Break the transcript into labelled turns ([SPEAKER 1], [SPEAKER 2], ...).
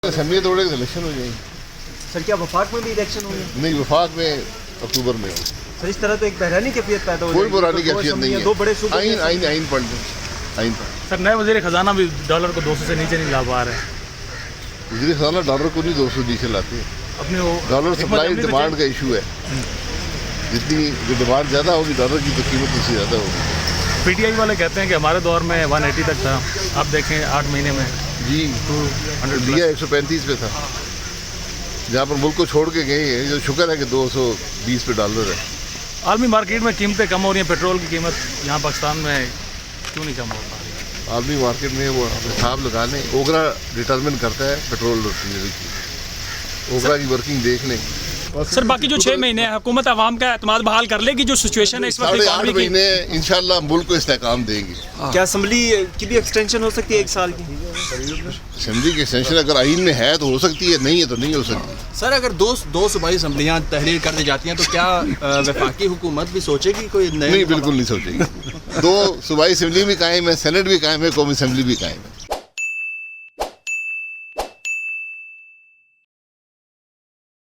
[SPEAKER 1] Assembly तोड़े तो election हो जाएगी।
[SPEAKER 2] सर क्या वफाक में भी इलेक्शन होंगे?
[SPEAKER 1] नहीं, वफाक में अक्टूबर में हो।
[SPEAKER 2] सर इस तरह तो एक बहरानी कैफियत पैदा हो
[SPEAKER 1] कोई
[SPEAKER 2] जाएगी।
[SPEAKER 1] बुरानी
[SPEAKER 2] तो
[SPEAKER 1] कैफियत नहीं है।
[SPEAKER 2] दो बड़े सूबे
[SPEAKER 1] आइन आइन आइन पढ़ लें, आइन पढ़।
[SPEAKER 3] सर नए वजीर खजाना भी डॉलर को 200 से नीचे नहीं ला पा रहे हैं।
[SPEAKER 1] वज़ीर ख़ज़ाना डॉलर को नहीं 200 नीचे लाते हैं।
[SPEAKER 3] अपने वो
[SPEAKER 1] डॉलर सप्लाई डिमांड का इशू है। जितनी जो डिमांड ज़्यादा होगी डॉलर की तो कीमत उससे ज़्यादा होगी।
[SPEAKER 3] पीटीआई वाले कहते हैं कि हमारे दौर में 180 तक था, आप देखें 8 महीने में
[SPEAKER 1] जी
[SPEAKER 3] 200
[SPEAKER 1] दिया 135 पे था। जहाँ पर मुल्क को छोड़ के गए हैं, जो शुक्र है कि 220 पे डॉलर है।
[SPEAKER 3] आलमी मार्केट में कीमतें कम हो रही हैं, पेट्रोल की कीमत यहाँ पाकिस्तान में क्यों नहीं कम हो पा रही?
[SPEAKER 1] आलमी मार्केट में वो हिसाब लगा लें। ओगरा डिटर्मिन करता है पेट्रोल और डीजल की। ओगरा की वर्किंग देख लें।
[SPEAKER 4] सर बाकी जो 6 महीने हुकूमत आवाम का एतमाद बहाल कर लेगी, जो सिचुएशन है इस वक्त
[SPEAKER 1] 8.5 महीने इंशाल्लाह मुल्क को इस्तेकाम देंगी।
[SPEAKER 2] क्या असम्बली की भी एक्सटेंशन हो सकती है 1 साल की?
[SPEAKER 1] असेंबली की एक्सटेंशन अगर आइन में है तो हो सकती है, नहीं है तो नहीं हो सकती।
[SPEAKER 5] सर अगर दो सूबाई असम्बलियाँ तहरीर कर दी जाती हैं तो क्या वफाकी हुकूमत भी सोचेगी कोई नए?
[SPEAKER 1] नहीं, बिल्कुल नहीं सोचेगी। 2 सूबाई असम्बली भी कायम है, सेनेट भी कायम है, कौमी असम्बली भी कायम है।